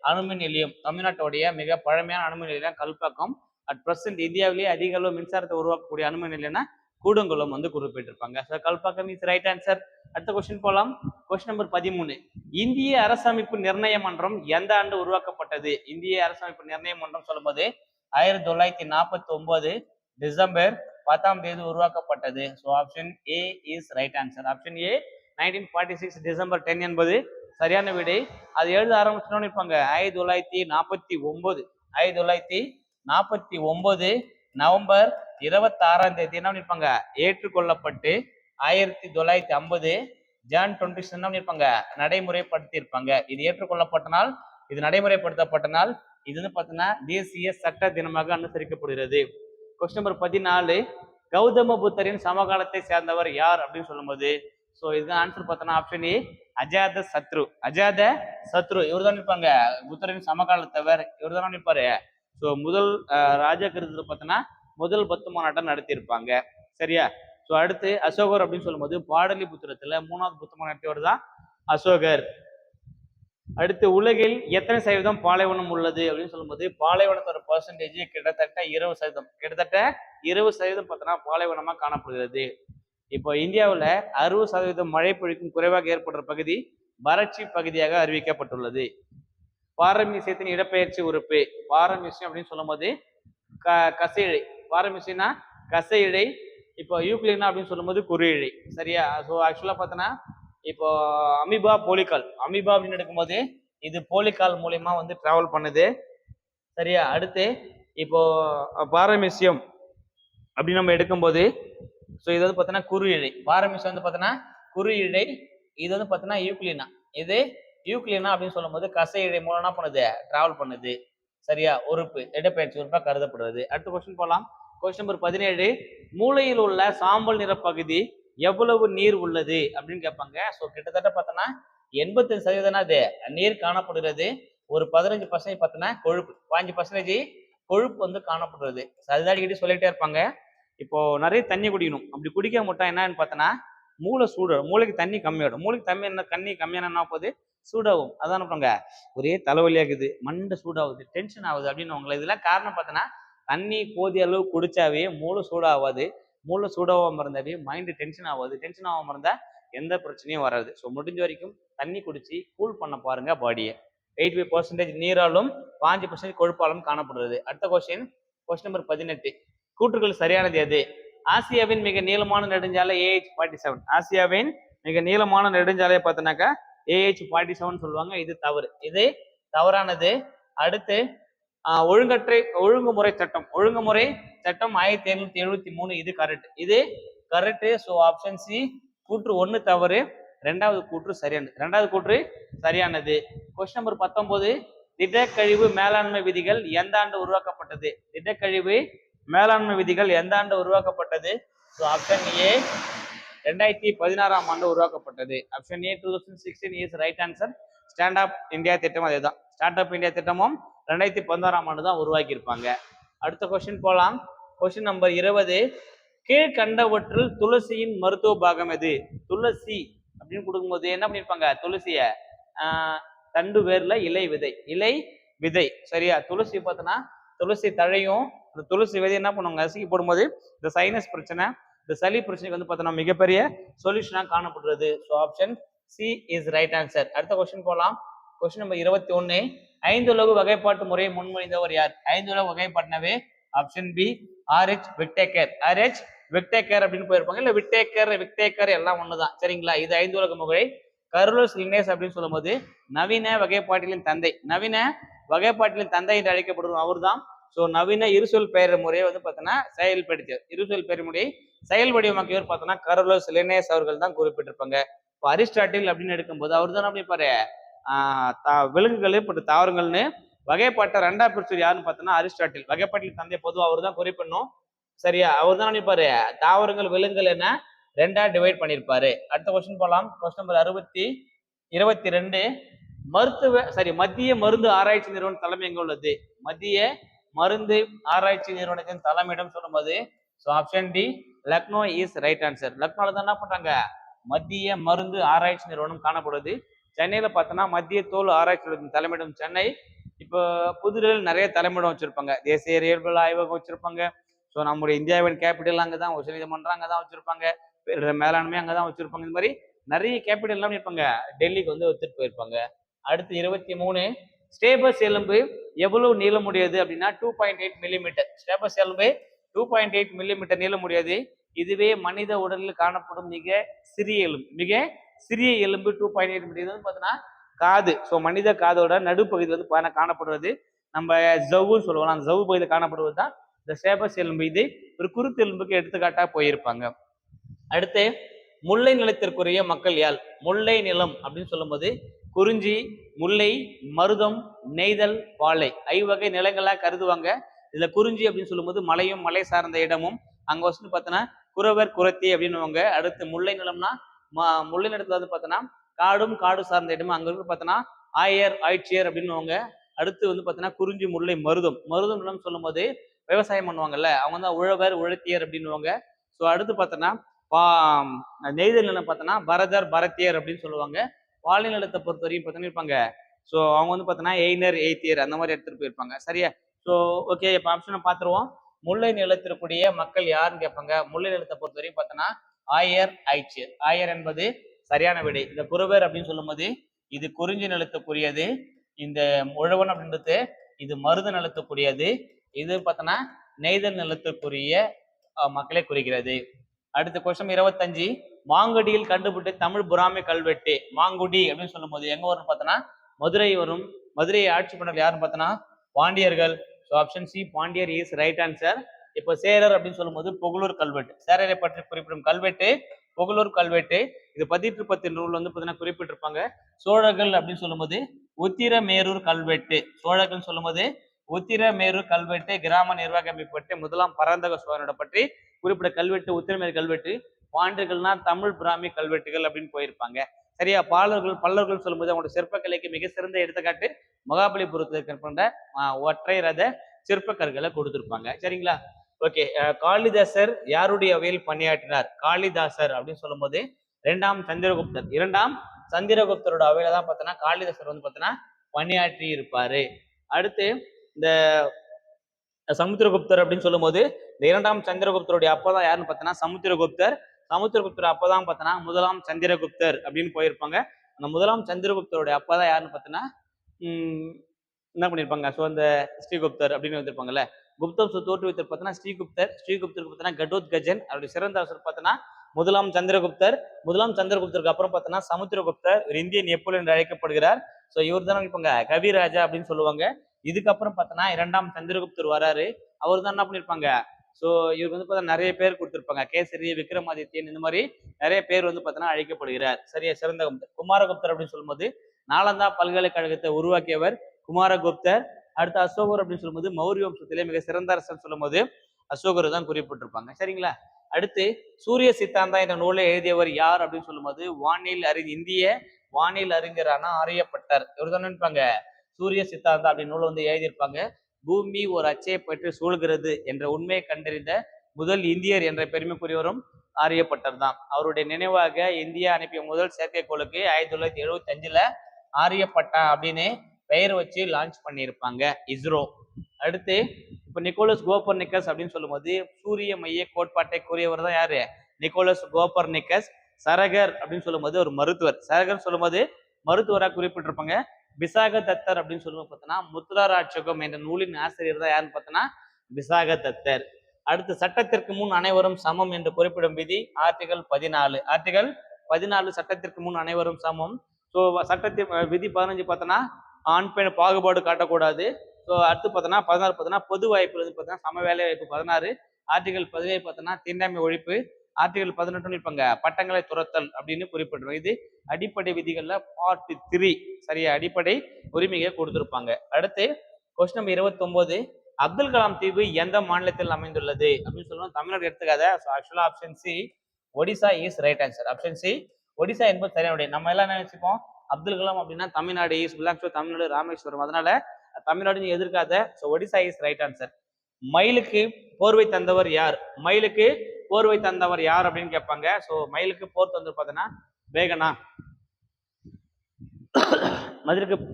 அணுமின் நிலையம். தமிழ்நாட்டுடைய மிக பழமையான அணுமின் நிலையம் கல்பாக்கம். அட் பிரசன்ட் இந்தியாவிலேயே அதிக அளவு மின்சாரத்தை உருவாக்கக்கூடிய அணுமின் நிலையம்னா கூடங்குளம் வந்து குறிப்பிட்டிருப்பாங்க. Kalpakkam is right answer. அடுத்த கொஸ்டின் போலாம். Question number 13. இந்திய அரசமைப்பு நிர்ணய மன்றம் எந்த ஆண்டு உருவாக்கப்பட்டது? இந்திய அரசமைப்பு நிர்ணய மன்றம் சொல்லும்போது 1949 டிசம்பர் 10ஆம் தேதி உருவாக்கப்பட்டது. So option A is right answer. Option A 1946 December 10 என்பது சரியான விடை. அது எழுத ஆரம்பிச்சோன்னு இருப்பாங்க 1949 1949 நவம்பர் 26ஆம் தேதி என்ன பண்ணிருப்பாங்க ஏற்றுக்கொள்ளப்பட்டு 1950 ஜான் 26 என்ன பண்ணிருப்பாங்க நடைமுறைப்படுத்தியிருப்பாங்க. இது ஏற்றுக்கொள்ளப்பட்டனால் இது நடைமுறைப்படுத்தப்பட்டனால் இது வந்து பார்த்தீங்கன்னா தேசிய சட்ட தினமாக அனுசரிக்கப்படுகிறது. Question number 14. கௌதம புத்தரின் சமகாலத்தை சேர்ந்தவர் யார் அப்படின்னு சொல்லும்போது ஸோ இதுதான் ஆன்சர் பார்த்தோன்னா ஆப்ஷன் ஏ அஜாத சத்ரு. அஜாத சத்ரு இவர் தான் இருப்பாங்க புத்தரின் சமகாலத்தவர், இவர் தான் இருப்பாரு. ஸோ முதல் ராஜா கருத்துல பார்த்தோன்னா முதல் 10 மாநாட்டம் நடத்தியிருப்பாங்க. சரியா? ஸோ அடுத்து அசோகர் அப்படின்னு சொல்லும்போது பாடலிபுத்திரத்துல 3வது புத்த மாநாட்டவர் தான் அசோகர். அடுத்து உலகில் எத்தனை சதவீதம் பாலைவனம் உள்ளது அப்படின்னு சொல்லும்போது பாலைவனத்தோட பர்சன்டேஜ் கிட்டத்தட்ட 20%. கிட்டத்தட்ட 20% பார்த்தோன்னா பாலைவனமா காணப்படுகிறது. இப்போ இந்தியாவில் 60% மழை பொழிக்கும் குறைவாக ஏற்படுற பகுதி வறட்சி பகுதியாக அறிவிக்கப்பட்டுள்ளது. பாரமீசியத்தின் இடப்பெயர்ச்சி உறுப்பு. பாரமீசியம் அப்படின்னு சொல்லும் போது கசையிழை. பாரமீசியம்னா கசையிழை. இப்போ யூக்ளினா அப்படின்னு சொல்லும்போது குறியிழை. சரியா? ஸோ ஆக்சுவலா பார்த்தோன்னா இப்போ அமீபா போலிகால், அமீபா அப்படின்னு எடுக்கும்போது இது போலிகால் மூலியமா வந்து டிராவல் பண்ணுது. சரியா? அடுத்து இப்போ பாரமீசியம் அப்படின்னு நம்ம எடுக்கும்போது ஸோ இது வந்து பார்த்தீங்கன்னா குறுஇழை. பாரமீசியம் வந்து பார்த்தீங்கன்னா குறுஇழை. இது வந்து பார்த்தீங்கன்னா யூக்ளினா. இது யூக்ளினா அப்படின்னு சொல்லும் போது கசை இழை மூலம் என்ன பண்ணுது? டிராவல் பண்ணுது. சரியா? உறுப்பு, இடப்பெயர்ச்சி உறுப்பா கருதப்படுறது. அடுத்த கொஸ்டின் போகலாம். Question number 17. மூளையில் உள்ள சாம்பல் நிற பகுதி எவ்வளவு நீர் உள்ளது அப்படின்னு கேட்பாங்க. ஸோ கிட்டத்தட்ட பார்த்தோன்னா 85% அது நீர் காணப்படுகிறது. ஒரு 15% பார்த்தோன்னா கொழுப்பு, 5% கொழுப்பு வந்து காணப்படுறது. அதுதான் அடிக்கடி சொல்லிட்டே இருப்பாங்க. இப்போ நிறைய தண்ணி குடிக்கணும். அப்படி குடிக்க மாட்டோம் என்னன்னு பார்த்தோன்னா மூளை சூடாகும். மூளைக்கு தண்ணி கம்மியாடும். மூளைக்கு தண்ணி கம்மியான என்ன போகுது? சூடாகும். அதான் பண்ணுவாங்க, ஒரே தலைவலியாகுது, மண்டை சூடாகுது, டென்ஷன் ஆகுது அப்படின்னு உங்களை. இதெல்லாம் காரணம் பார்த்தோன்னா தண்ணி போதிய அளவு குடிச்சாவே மூளை சூடாகாது. மூளை சூடாகாம இருந்தாவே மைண்டு டென்ஷன் ஆகாது. டென்ஷன் ஆகாம இருந்தா எந்த பிரச்சனையும் வராது. ஸோ முடிஞ்ச வரைக்கும் தண்ணி குடிச்சு கூல் பண்ண பாருங்க பாடியை. 85% நீராலும் 5% கொழுப்பாலும் காணப்படுறது. அடுத்த கொஸ்டின் நம்பர் 18. கூற்றுகள் சரியானது எது? ஆசியாவின் மிக நீளமான நெடுஞ்சாலை AH-47. ஆசியாவின் மிக நீளமான நெடுஞ்சாலையை பார்த்தோன்னாக்கா AH-47 சொல்லுவாங்க. இது தவறு, இது தவறானது. அடுத்து ஒழுங்குமுறை சட்டம். ஒழுங்குமுறை சட்டம் 1773. இது கரெக்ட், இது கரெக்ட். ஸோ ஆப்ஷன் சி கூற்று 1 தவறு, 2வது கூற்று சரியானது. 2வது கூற்று சரியானது. Question number 19. திடக்கழிவு மேலாண்மை விதிகள் எந்த ஆண்டு உருவாக்கப்பட்டது? திடக்கழிவு மேலாண்மை விதிகள் எந்த ஆண்டு உருவாக்கப்பட்டது? ஸோ ஆப்ஷன் ஏ 2016ஆம் ஆண்டு உருவாக்கப்பட்டது. Option A 2016 is right answer. Stand up India திட்டம் அதேதான். ஸ்டார்ட் அப் இந்தியா திட்டமும் 2016ஆம் ஆண்டு தான் உருவாக்கி இருப்பாங்க. அடுத்த கொஸ்டின் போலாம். Question number 20. கீழ்கண்டவற்றில் துளசியின் மருத்துவ பாகம் எது? துளசி அப்படின்னு கொடுக்கும்போது என்ன பண்ணிருப்பாங்க? துளசிய தண்டு வேர்ல இலை விதை, இலை விதை. சரியா? துளசி பார்த்தோன்னா துளசி தழையும் இந்த துளசி விதை என்ன பண்ணுவாங்க? அரிசிக்கு போடும்போது இந்த சைனஸ் பிரச்சனை, இந்த சளி பிரச்சனைக்கு வந்து பார்த்தோன்னா மிகப்பெரிய சொல்யூஷனா காணப்படுறது. So option C is right answer. அடுத்த கொஸ்டின் போலாம். Question number 21. 5 உலகு வகைப்பாட்டு முறையை முன்மொழிந்தவர் யார்? 5 உலகு வகைப்பாட்டினவே option B RH Whittaker. RH Whittaker அப்படின்னு போயிருப்பாங்க. இல்ல விக்டேக்கர் எல்லாம் ஒண்ணுதான். சரிங்களா? இது 5 உலக முறை. கர்லோஸ் லினேஸ் அப்படின்னு சொல்லும்போது நவீன வகைப்பாட்டிலின் தந்தை, நவீன வகைப்பாட்டிலின் தந்தை என்று அழைக்கப்படுவோம் அவர் தான். ஸோ நவீன இருசொல் பெயர் முறையை வந்து பார்த்தோன்னா செயல்படுத்தியவர், இருசொல் பெயர் முறையை செயல் வடிவமாக்கியவர் பார்த்தோன்னா கர்லோஸ் லினேஸ் அவர்கள் தான் குறிப்பிட்டிருப்பாங்க. இப்போ அரிஸ்டாட்டில் அப்படின்னு எடுக்கும்போது அவர் தான் அப்படி பாரு விலங்குகள் இப்படி தாவரங்கள்னு வகைப்பாட்டை 2ஆ பிரிச்சவர் யாருன்னு பார்த்தோன்னா அரிஸ்டாட்டில். வகைப்பாட்டில் தந்தை பொதுவாக அவர் தான் குறிப்பிடணும். சரியா? அவர் தான் நினைப்பாரு தாவரங்கள் விலங்குகள் என்ன 2ஆ டிவைட் பண்ணியிருப்பாரு. அடுத்த கொஸ்டின் போலாம். Question number 22. மத்திய மருந்து ஆராய்ச்சி நிறுவனம் தலைமை எங்க உள்ளது? மத்திய மருந்து ஆராய்ச்சி நிறுவனத்தின் தலைமையிடம் சொல்லும்போது so option D Lucknow is right answer. லக்னோல தான் என்ன பண்றாங்க? மத்திய மருந்து ஆராய்ச்சி நிறுவனம் காணப்படுது. சென்னையில பார்த்தோன்னா மத்திய தோல் ஆராய்ச்சி தலைமையிடம் சென்னை. இப்போ புதுடெல்லியில் நிறைய தலைமையிடம் வச்சிருப்பாங்க. தேசிய இயற்பியல் ஆய்வகம் வச்சிருப்பாங்க. ஸோ நம்முடைய இந்தியாவின் கேபிட்டல் அங்கதான், உச்சநீதிமன்றம் அங்கதான் வச்சிருப்பாங்க, மேலாண்மை அங்கதான் வச்சிருப்பாங்க. இந்த மாதிரி நிறைய கேபிட்டல் எல்லாம் இருப்பாங்க, டெல்லிக்கு வந்து எடுத்துட்டு போயிருப்பாங்க. அடுத்து 23. ஸ்டேபஸ் எலும்பு எவ்வளவு நீளமுடையது அப்படின்னா 2.8 மில்லிமீட்டர். ஸ்டேபஸ் எலும்பு 2.8 மில்லிமீட்டர் நீளமுடையது. இதுவே மனித உடலில் காணப்படும் மிக சிறிய எலும்பு. மிக சிறிய எலும்பு 2.8 மீட்டர் வந்து பார்த்தோன்னா காது. ஸோ மனித காதோட நடுப்பகுதி வந்து காணப்படுவது நம்ம ஜவ்வுன்னு சொல்லுவோம். அந்த ஜவ்வு பகுதியில் காணப்படுவது தான் இந்த ஸ்டேபஸ் எலும்பு. இது ஒரு குருத்து எலும்புக்கு எடுத்துக்காட்டா போயிருப்பாங்க. அடுத்து முல்லை நிலத்திற்குரிய மக்கள் யாழ். முல்லை நிலம் அப்படின்னு சொல்லும்போது குறிஞ்சி, முல்லை, மருதம், நெய்தல், பாலை 5 வகை நிலங்களா கருதுவாங்க. இதுல குறிஞ்சி அப்படின்னு சொல்லும்போது மலையும் மலை சார்ந்த இடமும் அங்க வச்சு பார்த்தோன்னா குறவர் குரத்தி அப்படின்னுவாங்க. அடுத்து முல்லை நிலம்னா முல்லை நிலத்துல வந்து பார்த்தோன்னா காடும் காடு சார்ந்த இடமும் அங்க இருக்கு பார்த்தோன்னா ஆயர் ஆய்ச்சியர் அப்படின்னுவாங்க. அடுத்து வந்து பார்த்தோன்னா குறிஞ்சி முல்லை மருதம் மருதம் நிலம் சொல்லும் போது விவசாயம் பண்ணுவாங்கல்ல அவங்க வந்து உழவர் உழத்தியர் அப்படின்னுவாங்க. ஸோ அடுத்து பார்த்தோன்னா பா நெய்தல் நிலம் பார்த்தோன்னா பரதர் பரத்தியர் அப்படின்னு சொல்லுவாங்க. பாலை நிலத்தை பொறுத்த வரைக்கும் பார்த்தோன்னா இருப்பாங்க. ஸோ அவங்க வந்து பார்த்தோன்னா எய்னர் எய்த்தியர் அந்த மாதிரி எடுத்துட்டு போயிருப்பாங்க. சரியா? ஸோ ஓகே, இப்போ ஆப்ஷனை பார்த்துருவோம். முல்லை நிலத்திற்குரிய மக்கள் யாருன்னு கேட்பாங்க. முல்லை நிலத்தை பொறுத்த வரைக்கும் பார்த்தோன்னா ஆயர் ஆய்ச்சியர். ஆயர் என்பது சரியான விடை. இந்த குருவர் அப்படின்னு சொல்லும் போது இது குறிஞ்சி நிலத்துக்குரியது. இந்த உழவன் அப்படின்றது இது மருத நிலத்துக்குரியது. இது பார்த்தோன்னா நெய்தல் நிலத்துக்குரிய மக்களை குறிக்கிறது. அடுத்த கொஸ்டின் 25. மாங்குடியில் கண்டுபிட்டு தமிழ் புறாமை கல்வெட்டு. மாங்குடி அப்படின்னு சொல்லும் போது எங்க வரும்னு பார்த்தோன்னா மதுரை வரும். மதுரையை ஆட்சி பண்ணது யாருன்னு பார்த்தோன்னா பாண்டியர்கள். ஸோ ஆப்ஷன் சி பாண்டியர் இஸ் ரைட் ஆன்சர். இப்போ சேரர் அப்படின்னு சொல்லும் போது புகழூர் கல்வெட்டு. சேரரை பற்றி குறிப்பிடும் கல்வெட்டு புகழூர் கல்வெட்டு. இது 1810 நூல் வந்து பார்த்தீங்கன்னா குறிப்பிட்டிருப்பாங்க. சோழர்கள் அப்படின்னு சொல்லும் போது உத்திரமேரூர் கல்வெட்டு. சோழர்கள் சொல்லும் போது உத்திரமேரூர் கல்வெட்டு கிராம நிர்வாக அமைப்பட்டு முதலாம் பராந்தக சோழனோட பற்றி குறிப்பிட்ட கல்வெட்டு உத்திரமேரூர் கல்வெட்டு. பாண்டியர்கள்னா தமிழ் பிராமி கல்வெட்டுகள் அப்படின்னு போயிருப்பாங்க. சரியா? பல்லவர்கள் சொல்லும்போது அவங்களோட சிற்பக்கலைக்கு மிக சிறந்த எடுத்துக்காட்டு மகாபலிபுரத்தில் இருக்கின்ற ஒற்றை ரத சிற்பக்கற்களை கொடுத்திருப்பாங்க. சரிங்களா? ஓகே. காளிதாசர் யாருடைய அவையில் பணியாற்றினார்? காளிதாசர் அப்படின்னு சொல்லும் போது இரண்டாம் சந்திரகுப்தரோட அவையில தான் பார்த்தோன்னா காளிதாசர் வந்து பார்த்தோன்னா பணியாற்றி இருப்பாரு. அடுத்து இந்த சமுத்திரகுப்தர் அப்படின்னு சொல்லும் போது இந்த இரண்டாம் சந்திரகுப்தருடைய அப்பதான் யாருன்னு பார்த்தோன்னா சமுத்திரகுப்தர் அப்பதான் பார்த்தோன்னா முதலாம் சந்திரகுப்தர் அப்படின்னு போயிருப்பாங்க. அந்த முதலாம் சந்திரகுப்தருடைய அப்பதான் யாருன்னு பார்த்தோன்னா என்ன பண்ணிருப்பாங்க. ஸோ அந்த ஸ்ரீகுப்தர் அப்படின்னு வந்திருப்பாங்கல்ல. குப்தம் தோற்றுவித்தர் பார்த்தோன்னா ஸ்ரீகுப்தருக்கு பார்த்தோன்னா கடோத்கஜன். அவருடைய சிறந்த அரசர் பார்த்தோன்னா முதலாம் சந்திரகுப்தருக்கு அப்புறம் பார்த்தோன்னா சமுத்திரகுப்தர் இந்திய நெப்போலியன் என்று அழைக்கப்படுகிறார். ஸோ இவர் தானே இருப்பாங்க கவிராஜா அப்படின்னு சொல்லுவாங்க. இதுக்கப்புறம் பார்த்தோன்னா இரண்டாம் சந்திரகுப்தர் வராரு. அவர் தான் என்ன பண்ணிருப்பாங்க. ஸோ இவருக்கு வந்து பார்த்தா நிறைய பேர் கொடுத்திருப்பாங்க. கேசரி, விக்ரமாதித்யன் இந்த மாதிரி நிறைய பேர் வந்து பார்த்தோன்னா அழைக்கப்படுகிறார். சரியா? சிறந்த குமாரகுப்தர் அப்படின்னு சொல்லும்போது நாலந்தா பல்கலைக்கழகத்தை உருவாக்கியவர் குமாரகுப்தர். அடுத்து அசோகர் அப்படின்னு சொல்லும்போது மௌரிய வம்சத்திலே மிக சிறந்த அரசன் சொல்லும் போது அசோகர் தான் குறிப்பிட்டிருப்பாங்க. சரிங்களா? அடுத்து சூரிய சித்தாந்தா என்ற நூலை எழுதியவர் யார் அப்படின்னு சொல்லும்போது இந்திய வானில் அறிஞரான ஆரியப்பட்டர். இவர் தான் நினைப்பாங்க சூரிய சித்தாந்தா அப்படின்னு நூலை வந்து எழுதியிருப்பாங்க. பூமி ஒரு அச்சையை பற்றி சூழ்கிறது என்ற உண்மையை கண்டறிந்த முதல் இந்தியர் என்ற பெருமைக்குரியவரும் ஆரியப்பட்டர் தான். அவருடைய நினைவாக இந்தியா அனுப்பிய முதல் செயற்கைக்கோளுக்கு 1975 ஆரியப்பட்டா அப்படின்னு பெயர் வச்சு லான்ச் பண்ணியிருப்பாங்க இஸ்ரோ. அடுத்து இப்ப நிக்கோலஸ் கோப்பர்னிக்கஸ் அப்படின்னு சொல்லும் போது சூரிய மைய கோட்பாட்டை கூறியவர் தான் யாரு? Nicolas Copernicus. சரகர் அப்படின்னு சொல்லும் போது ஒரு மருத்துவர். சரகர் சொல்லும் போது மருத்துவராக குறிப்பிட்டிருப்பாங்க. விசாக தத்தர் அப்படின்னு சொல்லும்போது பார்த்தோன்னா முத்ராராட்சகம் என்ற நூலின் ஆசிரியர் தான் யாருன்னு பார்த்தோன்னா விசாக தத்தர். அடுத்து சட்டத்திற்கு முன் அனைவரும் சமம் என்று குறிப்பிடும் விதி ஆர்டிகல் 14 சட்டத்திற்கு முன் அனைவரும் சமம். ஸோ சட்டத்தின் விதி 15 பார்த்தோன்னா ஆண் பெண் பாகுபாடு காட்டக்கூடாது. ஸோ அடுத்து பார்த்தோன்னா 16 பார்த்தோன்னா பொது வாய்ப்பு பார்த்தோன்னா சம வேலை வாய்ப்பு 16. ஆர்டிகல் 17 பார்த்தோன்னா தீண்டாமை ஒழிப்பு. ஆர்டிகல் 18 இருப்பாங்க பட்டங்களை துரத்தல் அப்படின்னு குறிப்பிடுறோம். இது அடிப்படை விதிகள்ல பார்ட் 3. சரியா? அடிப்படை உரிமையை கொடுத்திருப்பாங்க. அடுத்து கொஸ்டின் நம்பர் 29. அப்துல் கலாம் தீவு எந்த மாநிலத்தில் அமைந்துள்ளது அப்படின்னு சொல்லுவோம். தமிழ்நாடு எடுத்துக்காத. ஆக்சுவலா option C Odisha is right answer. Option C Odisha என்பது சரியான. நம்ம எல்லாம் நினைச்சுப்போம் அப்துல் கலாம் அப்படின்னா Tamil Nadu is belongs to Tamil Nadu Rameswaram. அதனால தமிழ்நாடு நீ எதிர்க்காத. So Odisha is right answer. மயிலுக்கு போர்வை தந்தவர் யார்? அப்படின்னு கேட்பாங்க. ஸோ மயிலுக்கு போர் தந்தவர் பார்த்தோன்னா பேகனா.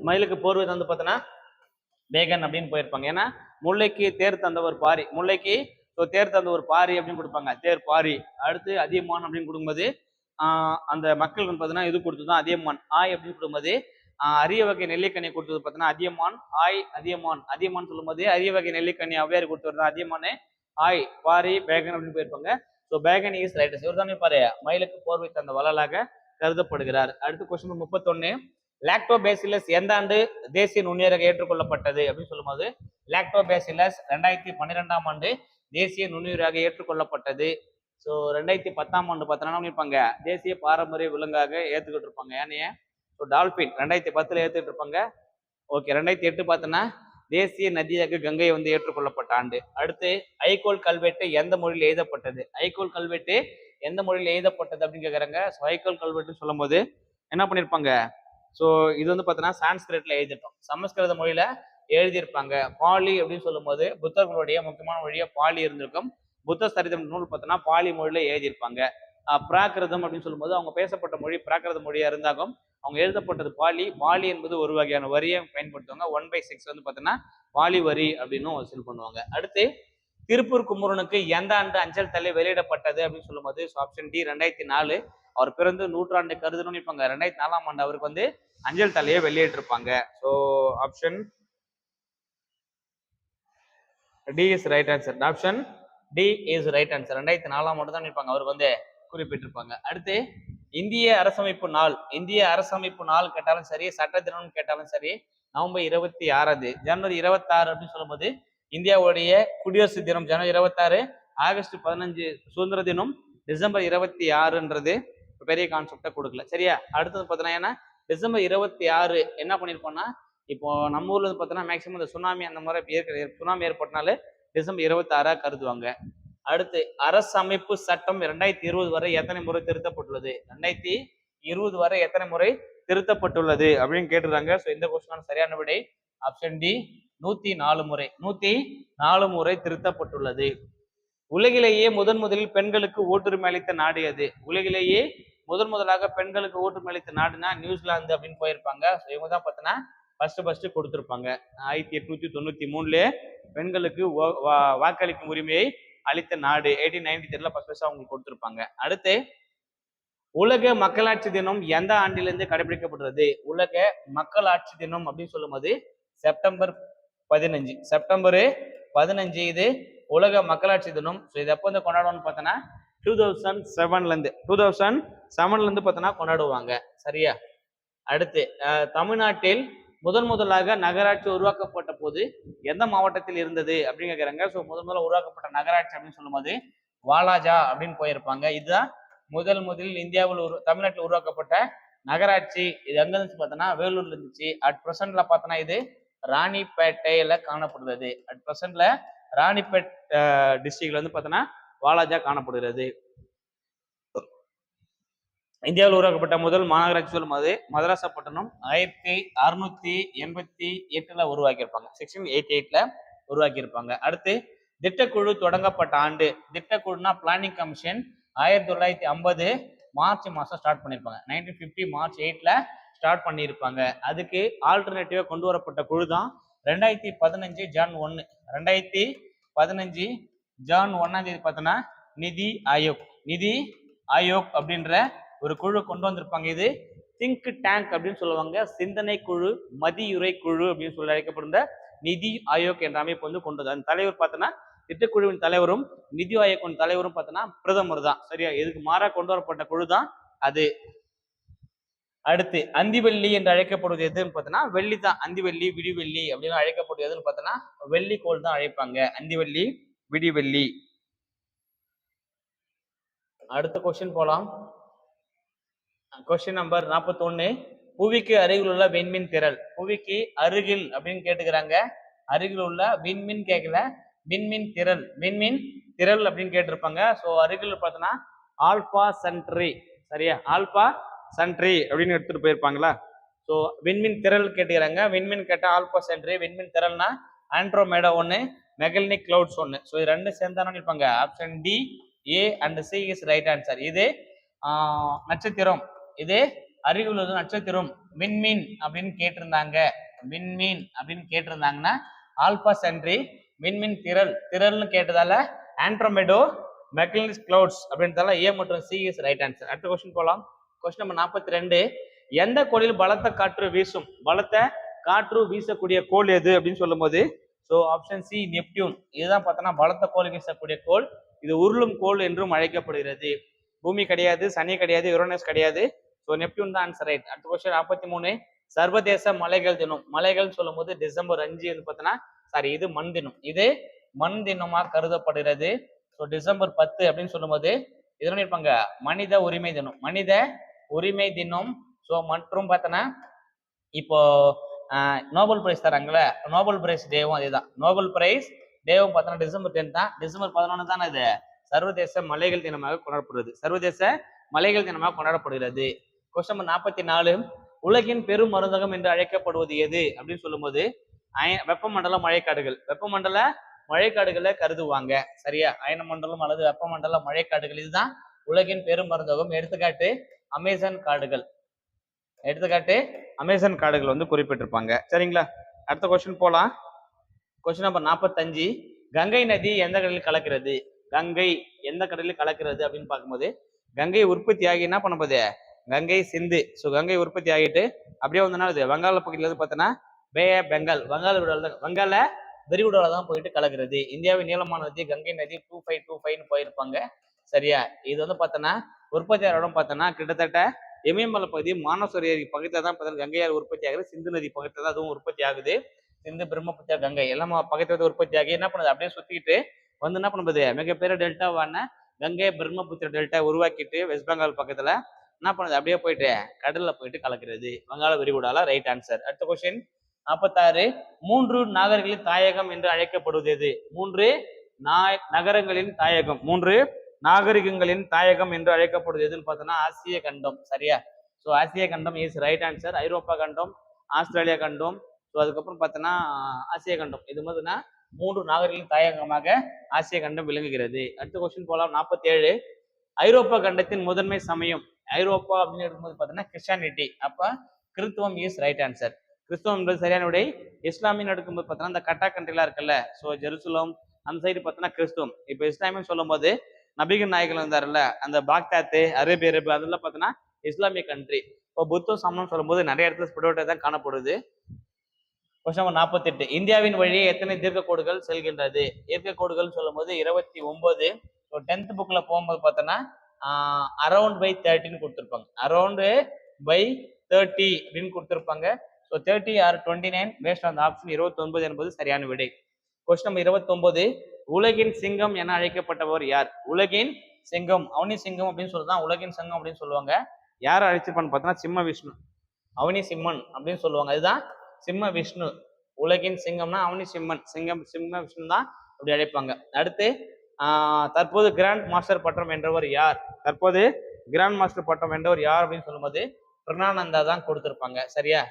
மயிலுக்கு போர்வை தந்து பார்த்தோன்னா பேகன் அப்படின்னு போயிருப்பாங்க. ஏன்னா முல்லைக்கு தேர் தந்தவர் பாரி. தேர் தந்தவர் பாரி அப்படின்னு கொடுப்பாங்க. தேர் பாரி. அடுத்து அதியமான் அப்படின்னு கொடுக்கும்போது அந்த மக்கள் வந்து பார்த்தீங்கன்னா இது கொடுத்ததுதான் அதியமான். ஆய் அப்படின்னு கொடுக்கும்போது அரிய வகை நெல்லிக்கனி கொடுத்தது பார்த்தீங்கன்னா அதியமான். அதியமான் சொல்லும் போது அரிய வகை நெல்லிக்கனி அவ்வையார் கொடுத்தவர் தான் அதியமானு. ஆய் பாரி பேகன் அப்படின்னு போயிருப்பாங்க. So Bacon is right. இவர் தானே பாரு மயிலுக்கு போர்வை தந்த வள்ளலாக கருதப்படுகிறார். அடுத்து கொஸ்டின் 31. லாக்டோபேசிலஸ் எந்த ஆண்டு தேசிய நுண்ணுயிராக ஏற்றுக்கொள்ளப்பட்டது அப்படின்னு சொல்லும்போது லாக்டோபேசிலஸ் 2012 ஆண்டு தேசிய நுண்ணுயிராக ஏற்றுக்கொள்ளப்பட்டது. ஸோ 2010 ஆண்டு பார்த்தோன்னா இருப்பாங்க தேசிய பாரம்பரிய விலங்காக ஏற்றுக்கிட்டு இருப்பாங்க. ஏனைய ஸோ டால்பின் 2010 ஏற்றுக்கிட்டு இருப்பாங்க. ஓகே. 2008 பார்த்தோன்னா தேசிய நதியாக கங்கை வந்து ஏற்றுக்கொள்ளப்பட்ட ஆண்டு. அடுத்து ஐகோல் கல்வெட்டு எந்த மொழியில் எழுதப்பட்டது? ஐகோல் கல்வெட்டு எந்த மொழியில் எழுதப்பட்டது அப்படின்னு கேட்குறாங்க. ஹைக்கல் கல்வெட்டுன்னு சொல்லும் போது என்ன பண்ணியிருப்பாங்க, ஸோ இது வந்து பார்த்தீங்கன்னா சான்ஸ்கிரிட்ல எழுதிட்டோம், சமஸ்கிருத மொழியில எழுதியிருப்பாங்க. பாலி அப்படின்னு சொல்லும் போது புத்தர்களுடைய முக்கியமான மொழியா பாலி இருந்திருக்கும். புத்த சரிதம் நூல் பார்த்தோன்னா பாலி மொழியில எழுதியிருப்பாங்க. பிராகிருதம் அப்படின்னு சொல்லும்போது அவங்க பேசப்பட்ட மொழி பிராகிருத மொழியா இருந்தாலும் அவங்க எழுதப்பட்டது பாலி. பாலி என்பது ஒரு வகையான வரியை பயன்படுத்துவாங்க. 1/6 வந்து பார்த்தீங்கன்னா பாலி வரி அப்படின்னு வசூல் பண்ணுவாங்க. அடுத்து திருப்பூர் குமரனுக்கு எந்த ஆண்டு அஞ்சல் தலை வெளியிடப்பட்டது அப்படின்னு சொல்லும்போது ஆப்ஷன் டி 2004. அவர் பிறந்து நூற்றாண்டு கருதுன்னு இருப்பாங்க. 2004ஆம் ஆண்டு அவருக்கு வந்து அஞ்சல் தலையை வெளியிட்டிருப்பாங்க. So option D is right answer. Option D is right answer. 2004ஆம் ஆண்டு தான் இருப்பாங்க அவருக்கு வந்து குறிப்பிட்டிருப்பாங்க. அடுத்து இந்திய அரசமைப்பு நாள். இந்திய அரசமைப்பு நாள் கேட்டாலும் சரி, சட்ட தினம் கேட்டாலும் சரி, நவம்பர் 26. ஜனவரி 26 அப்படின்னு சொல்லும்போது இந்தியாவுடைய குடியரசு தினம் ஜனவரி 26. ஆகஸ்ட் 15 சுதந்திர தினம். டிசம்பர் 26ன்றது பெரிய கான்செப்டா கொடுக்கல. சரியா? அடுத்தது பார்த்தீங்கன்னா டிசம்பர் 26 என்ன பண்ணிருப்போம்னா, இப்போ நம்ம ஊர்ல இருந்து பார்த்தோன்னா மேக்சிமம் இந்த சுனாமி அந்த மாதிரி சுனாமி ஏற்பட்டனால டிசம்பர் 26 கருதுவாங்க. அடுத்து அரசமைப்பு சட்டம் 2020 வரை எத்தனை முறை திருத்தப்பட்டுள்ளது? 2020 வரை எத்தனை முறை திருத்தப்பட்டுள்ளது அப்படின்னு கேட்டுறாங்க. ஸோ இந்த கொஸ்டின் சரியான விடை ஆப்ஷன் டி 104 முறை. 104 முறை திருத்தப்பட்டுள்ளது. உலகிலேயே முதலில் பெண்களுக்கு ஓட்டுரிமை அளித்த நாடு எது? உலகிலேயே முதலாக பெண்களுக்கு ஓட்டுரிமை அளித்த நாடுனா நியூசிலாந்து அப்படின்னு போயிருப்பாங்க. இவங்க தான் பார்த்தீங்கன்னா ஃபர்ஸ்ட் கொடுத்துருப்பாங்க. 1893 பெண்களுக்கு வாக்களிக்கும் உரிமையை அளித்த நாடு 1893 ஃபர்ஸ்ட் அவங்களுக்கு கொடுத்துருப்பாங்க. அடுத்து உலக மக்களாட்சி தினம் எந்த ஆண்டிலிருந்து கடைபிடிக்கப்படுறது? உலக மக்களாட்சி தினம் அப்படின்னு சொல்லும் போது செப்டம்பர் 15. செப்டம்பர் 15 இது உலக மக்களாட்சி தினம். ஸோ இது எப்போ வந்து கொண்டாடுவோம்னு பார்த்தோன்னா 2007ல இருந்து பார்த்தோன்னா கொண்டாடுவாங்க. சரியா? அடுத்து தமிழ்நாட்டில் முதலாக நகராட்சி உருவாக்கப்பட்ட போது எந்த மாவட்டத்தில் இருந்தது அப்படின்னு கேட்குறாங்க. ஸோ முதல்ல உருவாக்கப்பட்ட நகராட்சி அப்படின்னு சொல்லும்போது வாலாஜா அப்படின்னு போயிருப்பாங்க. இதுதான் முதலில் இந்தியாவில் தமிழ்நாட்டில் உருவாக்கப்பட்ட நகராட்சி. இது எங்க இருந்துச்சு பார்த்தோன்னா வேலூர்ல இருந்துச்சு. அட் பிரசன்ட்ல பார்த்தோன்னா இது ராணிப்பேட்டையில காணப்படுகிறது. அட் பிரசன்ட்ல ராணிப்பேட் டிஸ்ட்ரிக்ட்ல வந்து பார்த்தோன்னா வாலாஜா காணப்படுகிறது. இந்தியாவில் உருவாக்கப்பட்ட முதல் மாநகராட்சி சொல்லும் போது மதராசப்பட்டினம் 1688 உருவாக்கியிருப்பாங்க. 1688 உருவாக்கியிருப்பாங்க. அடுத்து திட்டக்குழு தொடங்கப்பட்ட ஆண்டு. திட்டக்குழுனா பிளானிங் கமிஷன் 1950 மார்ச் மாசம் ஸ்டார்ட் பண்ணியிருப்பாங்க. 1950 மார்ச் 8ல ஸ்டார்ட் பண்ணியிருப்பாங்க. அதுக்கு ஆல்டர்னேட்டிவா கொண்டு வரப்பட்ட குழு தான் 2015 ஜான் 1. 2015 ஜான் 1ஆம் தேதி பார்த்தோன்னா நிதி ஆயோக் அப்படின்ற ஒரு குழு கொண்டு வந்திருப்பாங்க. இது திங்க் டேங்க் அப்படின்னு சொல்லுவாங்க. சிந்தனை குழு, மதியுரை குழு அப்படின்னு சொல்லி அழைக்கப்படுகிற நிதி ஆயோக் என்ற அமைப்பு வந்து கொண்டு வந்தார். அந்த தலைவர் பார்த்தோன்னா திட்டக்குழுவின் தலைவரும் நிதி ஆயோக்கின் தலைவரும் பார்த்தோன்னா பிரதமர் தான். சரியா? இதுக்கு மாறா கொண்டு வரப்பட்ட குழு தான் அது. அடுத்து அந்திவெள்ளி என்று அழைக்கப்படுவது எதுன்னு பார்த்தோன்னா வெள்ளி தான். அந்திவெள்ளி, விடிவெள்ளி அப்படின்னு அழைக்கப்படுவது எதுன்னு பார்த்தோன்னா வெள்ளிக்கோள் தான் அழைப்பாங்க. அந்திவெள்ளி, விடிவெள்ளி. அடுத்த கொஸ்டின் போலாம். Question number 41. புவிக்கு அருகில் உள்ள விண்மீன் திரள். புவிக்கு அருகில் அப்படின்னு கேட்டுக்கிறாங்க. அருகில் உள்ள விண்மீன் கேட்கல, விண்மீன் திரள் அப்படின்னு கேட்டிருப்பாங்க. ஸோ அருகில் பார்த்தோன்னா ஆல்பா சென்ட்ரி. சரியா? ஆல்பா சென்ட்ரி அப்படின்னு எடுத்துட்டு போயிருப்பாங்களா? ஸோ விண்மீன் திரள் கேட்டுக்கிறாங்க. விண்மீன் கேட்டா ஆல்பா சென்ட்ரி. விண்மீன் திரள்னா ஆண்ட்ரோமேடா 1, மெகல்னிக் கிளவுட்ஸ் 1. ஸோ இது ரெண்டு சேர்ந்தானு இருப்பாங்க. Option D, A and C is right answer. இது நட்சத்திரம். இது அருகில் உள்ளது நட்சத்திரம். விண்மீன் அப்படின்னு கேட்டிருந்தாங்கன்னா ஆல்பா சென்ட்ரி. விண்மீன் திரள்னு கேட்டதால ஆண்ட்ரோமேடோ, மெகல்னிக் கிளவுட்ஸ் அப்படின்றதால ஏ மற்றும் சி இஸ் ரைட் ஆன்சர். அடுத்த கொஸ்டின் போலாம். Question number 42. எந்த கோளில் பலத்த காற்று வீசும்? பலத்த காற்று வீசக்கூடிய கோள் எது அப்படின்னு சொல்லும் போது ஸோ ஆப்ஷன் சி நெப்டியூன். இதுதான் பார்த்தோன்னா பலத்த கோள் வீசக்கூடிய கோள். இது உருளும் கோள் என்றும் அழைக்கப்படுகிறது. பூமி கிடையாது, சனி கிடையாது, யுரேனஸ் கிடையாது. ஸோ நெப்டியூன் தான் ஆன்சர் ரைட். அடுத்த கொஸ்டின் 43. சர்வதேச மலைகள் தினம். மலைகள் சொல்லும் போது டிசம்பர் 5 வந்து பார்த்தோன்னா இது மண் தினம். இது மண் தினமாக கருதப்படுகிறது. ஸோ டிசம்பர் 10 அப்படின்னு சொல்லும் போது இதெல்லாம் இருப்பாங்க மனித உரிமை தினம். ஸோ மற்றும் பார்த்தோன்னா இப்போ நோபல் பிரைஸ் தராங்களே, நோபல் பிரைஸ் டேவும் அதேதான். நோபல் பிரைஸ் டேவும் பார்த்தோன்னா டிசம்பர் 10 தான். டிசம்பர் 11 தானே இது சர்வதேச மலைகள் தினமாக கொண்டாடப்படுகிறது. சர்வதேச மலைகள் தினமாக கொண்டாடப்படுகிறது. கொஸ்டின் நம்பர் 44, உலகின் பெரும் மருந்தகம் என்று அழைக்கப்படுவது எது அப்படின்னு சொல்லும்போது வெப்பமண்டல மழைக்காடுகள். வெப்பமண்டல மழைக்காடுகளை கருதுவாங்க. சரியா? அயன மண்டலம் அல்லது வெப்பமண்டல மழைக்காடுகள் இதுதான் உலகின் பெரும் மருந்தகம். எடுத்துக்காட்டு அமேசான் காடுகள். அமேசான் காடுகள் வந்து குறிப்பிட்டிருப்பாங்க. சரிங்களா? அடுத்த கொஸ்டின் போலாம். கொஸ்டின் நம்பர் 45, கங்கை நதி எந்த கடலில் கலக்கிறது? கங்கை எந்த கடலில் கலக்கிறது அப்படின்னு பார்க்கும்போது கங்கை உற்பத்தி ஆகி என்ன பண்ண போகுது? கங்கை சிந்து. ஸோ கங்கை உற்பத்தி ஆகிட்டு அப்படியே வந்து வங்காள பகுதியில் வந்து பார்த்தோன்னா பே ஆஃப் பெங்கால் வங்காள விரிகுடால தான் போயிட்டு கலக்கிறது. இந்தியாவின் நீளமான நதி கங்கை நதி 2525 போயிருப்பாங்க. சரியா? இது வந்து பார்த்தோன்னா உற்பத்தியாளரும் பார்த்தோன்னா கிட்டத்தட்ட இமயமலை பகுதி மானசோர் ஏரி பக்கத்தில் தான் பார்த்தா கங்கையார் உற்பத்தி ஆகுது. சிந்து நதி பக்கத்தில் தான் அதுவும் உற்பத்தி ஆகுது. சிந்து பிரம்மபுத்திரா கங்கை எல்லாம் பக்கத்துல உற்பத்தி ஆகி என்ன பண்ணுது? அப்படியே சுத்திக்கிட்டு வந்து என்ன பண்ணுது? மிகப்பெரிய டெல்டாவான கங்கை பிரம்மபுத்திர டெல்டா உருவாக்கிட்டு வெஸ்ட் பெங்கால் பக்கத்துல என்ன பண்ணுது? அப்படியே போயிட்டு கடல்ல போயிட்டு கலக்கிறது. வங்காள விரிகுடால ரைட் ஆன்சர். அடுத்த கொஸ்டின் 46, 3 நாகர்களின் தாயகம் என்று அழைக்கப்படுவது எது? 3 நகரங்களின் தாயகம், 3 நாகரிகங்களின் தாயகம் என்று அழைக்கப்படுவது எதுன்னு பார்த்தோம்னா ஆசிய கண்டம். சரியா? ஸோ ஆசிய கண்டம் இஸ் ரைட் ஆன்சர். ஐரோப்பா கண்டம், ஆஸ்திரேலியா கண்டம், ஸோ அதுக்கப்புறம் பார்த்தோன்னா ஆசிய கண்டம். இது மாதிரினா 3 நாகரிகளின் தாயகமாக ஆசிய கண்டம் விளங்குகிறது. அடுத்த கொஸ்டின் போலாம். 47, ஐரோப்பா கண்டத்தின் முதன்மை சமயம். ஐரோப்பா அப்படின்னு எடுக்கும்போது பார்த்தோன்னா கிறிஸ்டியானிட்டி. அப்ப கிறிஸ்துவம் இஸ் ரைட் ஆன்சர். கிறிஸ்துவம் என்பது சரியான விடை. இஸ்லாமின்னு எடுக்கும்போது பார்த்தோன்னா இந்த கட்டா கண்ட்ரிலாம் இருக்குல்ல, ஸோ ஜெருசலம் அந்த சைடு பார்த்தோன்னா கிறிஸ்துவம். இப்போ இஸ்லாமியம் சொல்லும் போது நபிகள் நாயகன் வந்தாருல்ல, அந்த பாக்தாத்து அரேபிய அதெல்லாம் பார்த்தோன்னா இஸ்லாமிய கண்ட்ரி. இப்போ புத்தம் சமணம் சொல்லும் போது நிறைய இடத்துல ஸ்பிரிட்டா தான் காணப்படுது. கொஸ்டின் நம்பர் 48, இந்தியாவின் வழியே எத்தனை தீர்க்க கோடுகள் செல்கின்றது? தீர்க்க கோடுகள் சொல்லும் போது 29. ஸோ 10th புக்ல போகும்போது பார்த்தோன்னா அரௌண்ட் பை 30 கொடுத்துருப்பாங்க. அரௌண்ட் பை 30 அப்படின்னு கொடுத்துருப்பாங்க. So 30 or 29 based on option 29 என்பது சரியான விடை. கொஸ்டின் நம்பர் 29, உலகின் சிங்கம் என அழைக்கப்பட்டவர் யார்? உலகின் சிங்கம், அவனி சிங்கம் அப்படின்னு சொல்லுதான் உலகின் சிங்கம் அப்படின்னு சொல்லுவாங்க. யார் அழைச்சிருப்பான்னு பார்த்தோன்னா சிம்ம விஷ்ணு, அவனி சிம்மன் அப்படின்னு சொல்லுவாங்க. அதுதான் சிம்ம விஷ்ணு. உலகின் சிங்கம்னா அவனி சிம்மன், சிம்ம விஷ்ணு தான் அப்படி அழைப்பாங்க. அடுத்து தற்போது கிராண்ட் மாஸ்டர் பட்டம் வென்றவர் யார்? தற்போது கிராண்ட் மாஸ்டர் பட்டம் வென்றவர் யார் அப்படின்னு சொல்லும்போது பிரணானந்தா தான் கொடுத்திருப்பாங்க. சரியா?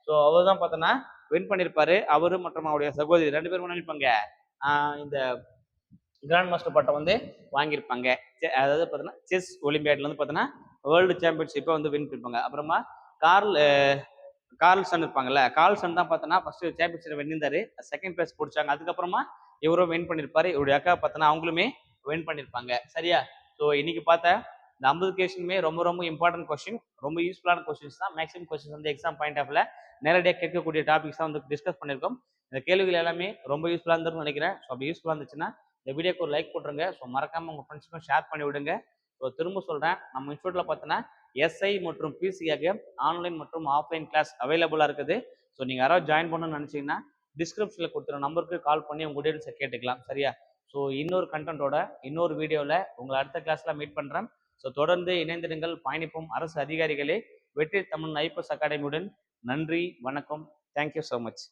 ஸோ அவர் தான் பார்த்தோன்னா வின் பண்ணியிருப்பாரு. அவரு மற்றும் அவருடைய சகோதரி 2 பேரும் நினைப்பாங்க இந்த கிராண்ட் மாஸ்டர் பட்டம் வந்து வாங்கியிருப்பாங்க. அதாவது பார்த்தோன்னா செஸ் ஒலிம்பியாட்ல வந்து பார்த்தோன்னா வேர்ல்டு சாம்பியன்ஷிப்பை வந்து வின் பண்ணிருப்பாங்க. அப்புறமா கார்ல்சன் இருப்பாங்கல்ல, கார்ல்சன் தான் பார்த்தோன்னா ஃபர்ஸ்ட் சாம்பியன்ஷிப் வென்னிருந்தாரு. செகண்ட் பிளேஸ் பிடிச்சாங்க. அதுக்கப்புறமா இவரும் வின் பண்ணியிருப்பாரு. இவருடைய அக்கா பார்த்தோன்னா அவங்களுமே வின் பண்ணியிருப்பாங்க. சரியா? ஸோ இன்னைக்கு பார்த்த இந்த 50 கொஸ்டினுமே ரொம்ப ரொம்ப இம்பார்ட்டன்ட் கொஸ்டின், ரொம்ப யூஸ்ஃபுல்லான கொஸ்டின்ஸ் தான். மேக்ஸிமம் கொஸ்டின்ஸ் வந்து எக்ஸாம் பாயிண்ட் ஆஃப்ல நேரடியாக கேட்கக்கூடிய டாபிக்ஸ் தான் வந்து டிஸ்கஸ் பண்ணியிருக்கோம். இந்த கேள்விகள் எல்லாமே ரொம்ப யூஸ்ஃபுல்லாக இருந்திருக்கும்னு நினைக்கிறேன். ஸோ அப்படி யூஸ்ஃபுல்லாக இருந்துச்சுன்னா இந்த வீடியோக்கு ஒரு லைக் போட்டுருங்க. ஸோ மறக்காம உங்கள் ஃப்ரெண்ட்ஸுக்கும் ஷேர் பண்ணி விடுங்க. ஸோ திரும்ப சொல்கிறேன், நம்ம இன்ஸ்டியூட்டில் பார்த்தோன்னா எஸ்ஐ மற்றும் பிசியாக ஆன்லைன் மற்றும் ஆஃப்லைன் கிளாஸ் அவைலபிளாக இருக்குது. ஸோ நீங்கள் யாராவது ஜாயின் பண்ணணும்னு நினச்சிங்கன்னா டிஸ்கிரிப்ஷனில் கொடுத்துற நம்பருக்கு கால் பண்ணி உங்கள் டீடைல்ஸை கேட்டுக்கலாம். சரியா? ஸோ இன்னொரு கண்டென்ட்டோட இன்னொரு வீடியோவில் உங்களை அடுத்த கிளாஸில் மீட் பண்ணுறேன். ஸோ தொடர்ந்து இணைந்திருங்கள். பயணிப்போம் அரசு அதிகாரிகளே. வெற்றி தமிழ் ஐபிஎஸ் அகாடமியுடன். நன்றி, வணக்கம். Thank you so much.